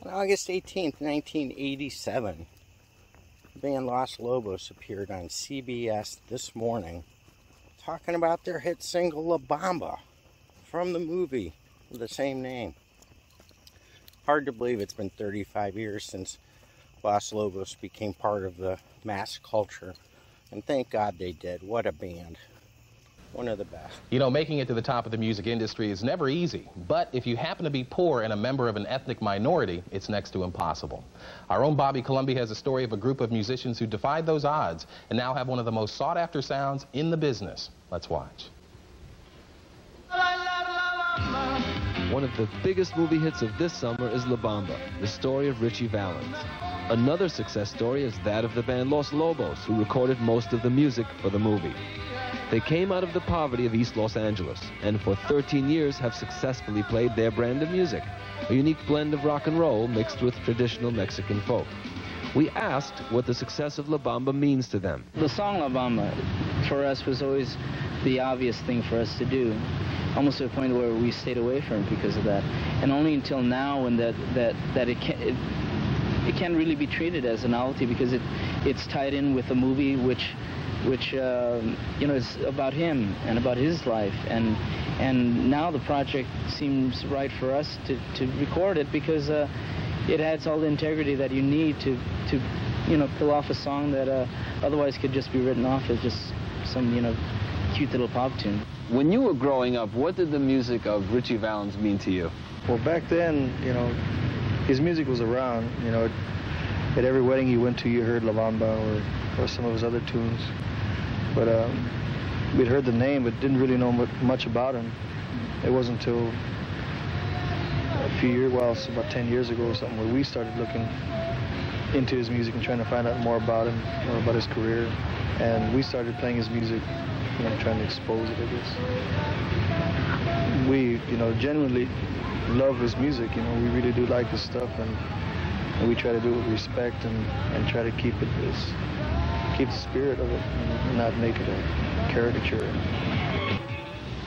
On August 18th, 1987, the band Los Lobos appeared on CBS This Morning talking about their hit single La Bamba from the movie with the same name. Hard to believe it's been 35 years since Los Lobos became part of the mass culture, and thank God they did. What a band. One of the best. You know, making it to the top of the music industry is never easy, but if you happen to be poor and a member of an ethnic minority, it's next to impossible. Our own Bobby Colombi has a story of a group of musicians who defied those odds and now have one of the most sought-after sounds in the business. Let's watch. One of the biggest movie hits of this summer is La Bamba, the story of Richie Valens. Another success story is that of the band Los Lobos, who recorded most of the music for the movie. They came out of the poverty of East Los Angeles, and for 13 years have successfully played their brand of music, a unique blend of rock and roll mixed with traditional Mexican folk. We asked what the success of La Bamba means to them. The song La Bamba, for us, was always the obvious thing for us to do, almost to a point where we stayed away from it because of that. And only until now, when it can't really be treated as a novelty, because it's tied in with a movie which you know, is about him and about his life, and now the project seems right for us to record it, because it adds all the integrity that you need to you know, pull off a song that otherwise could just be written off as just some, you know, cute little pop tune. When you were growing up, what did the music of Richie Valens mean to you? Well, back then, you know, his music was around. You know, at every wedding you went to, you heard La Bamba or some of his other tunes. But we'd heard the name, but didn't really know much about him. It wasn't until a few years, well, it's about 10 years ago or something, where we started looking into his music and trying to find out more about him, more about his career. And we started playing his music, you know, trying to expose it, I guess. We, you know, genuinely love his music. You know, we really do like his stuff, and we try to do it with respect and try to keep the spirit of it and not make it a caricature.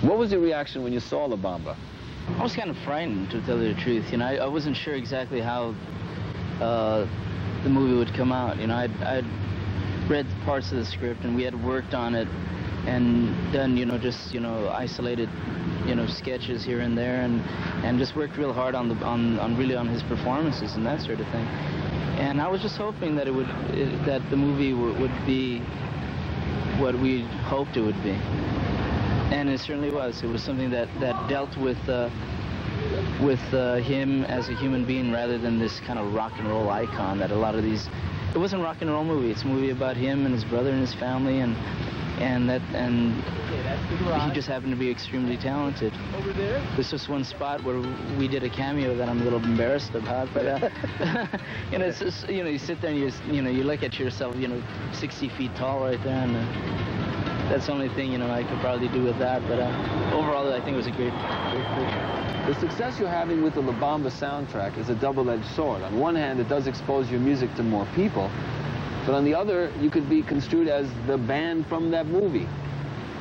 What was your reaction when you saw La Bamba? I was kind of frightened, to tell you the truth. You know, I wasn't sure exactly how the movie would come out. You know, I'd read parts of the script, and we had worked on it and done, you know, just, you know, isolated, you know, sketches here and there, and just worked real hard on his performances and that sort of thing. And I was just hoping that that the movie would be what we hoped it would be, and it certainly was. It was something that dealt with him as a human being, rather than this kind of rock and roll icon that a lot of these. It wasn't a rock and roll movie. It's a movie about him and his brother and his family, and he just happened to be extremely talented. There's just one spot where we did a cameo that I'm a little embarrassed about, but you know, it's just, you know, you sit there and you look at yourself, you know, 60 feet tall right there, and that's the only thing, you know, I could probably do with that. But overall, I think it was a great picture. The success you're having with the La Bamba soundtrack is a double-edged sword. On one hand, it does expose your music to more people, but on the other, you could be construed as the band from that movie.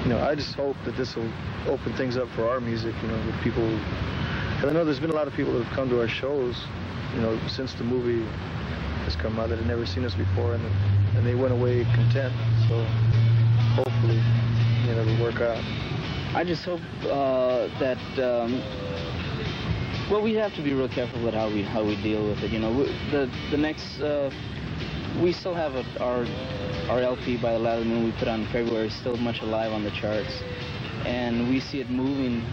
You know, I just hope that this will open things up for our music, you know, with people. And I know there's been a lot of people that have come to our shows, you know, since the movie has come out, that had never seen us before, and they went away content. So hopefully, you know, it'll work out. I just hope that, well, we have to be real careful with how we deal with it. You know, the next. We still have our LP by the Light of the Moon we put on in February, still much alive on the charts, and we see it moving,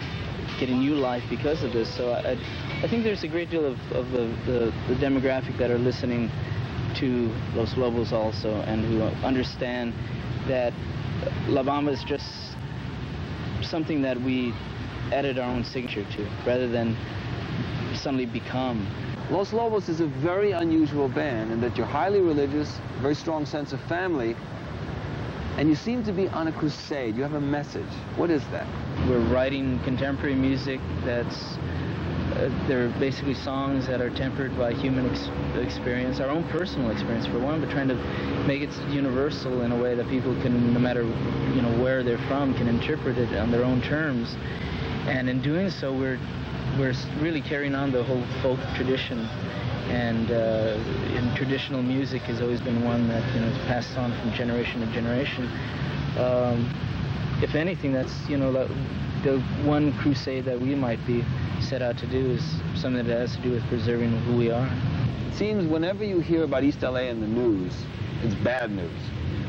getting new life because of this. So I think there's a great deal of the demographic that are listening to Los Lobos also, and who understand that La Bamba is just something that we added our own signature to, rather than suddenly become. Los Lobos is a very unusual band in that you're highly religious, very strong sense of family, and you seem to be on a crusade. You have a message. What is that? We're writing contemporary music that's, they're basically songs that are tempered by human experience, our own personal experience for one, but trying to make it universal in a way that people can, no matter, you know, where they're from, can interpret it on their own terms. And in doing so, we're we're really carrying on the whole folk tradition, and traditional music has always been one that is passed on from generation to generation. If anything, that's the one crusade that we might be set out to do is something that has to do with preserving who we are. It seems whenever you hear about East LA in the news, it's bad news.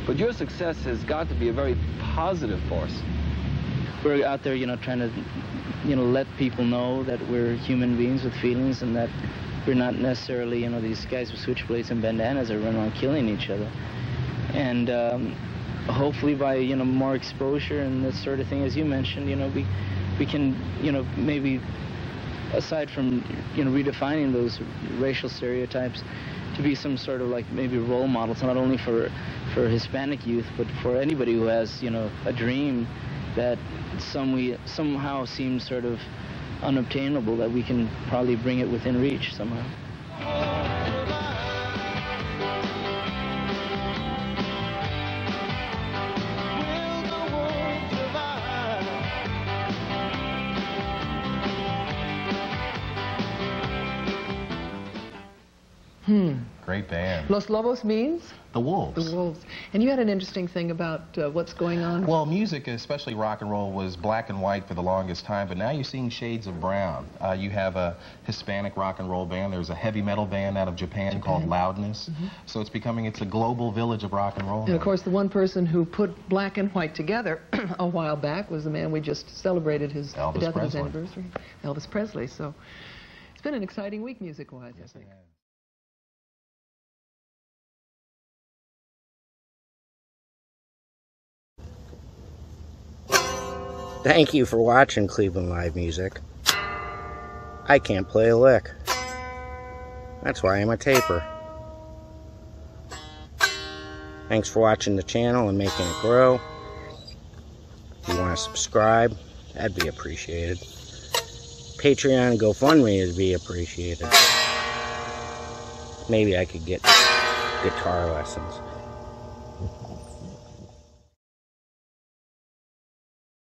But your success has got to be a very positive force. We're out there, trying to, let people know that we're human beings with feelings, and that we're not necessarily, these guys with switchblades and bandanas that run around killing each other. And hopefully by, more exposure and this sort of thing, as you mentioned, we can, maybe, aside from, redefining those racial stereotypes, to be some sort of maybe role models, not only for Hispanic youth, but for anybody who has, a dream that somehow seems sort of unobtainable, that we can probably bring it within reach somehow. Great band. Los Lobos means? The Wolves. The Wolves. And you had an interesting thing about what's going on? Well, music, especially rock and roll, was black and white for the longest time, but now you're seeing shades of brown. You have a Hispanic rock and roll band. There's a heavy metal band out of Japan called Loudness. So it's a global village of rock and roll. And of course, the one person who put black and white together a while back was the man we just celebrated the death of his anniversary, Elvis Presley. So it's been an exciting week music-wise, I think. Thank you for watching Cleveland Live Music. I can't play a lick. That's why I'm a taper. Thanks for watching the channel and making it grow. If you want to subscribe, that'd be appreciated. Patreon and GoFundMe would be appreciated. Maybe I could get guitar lessons.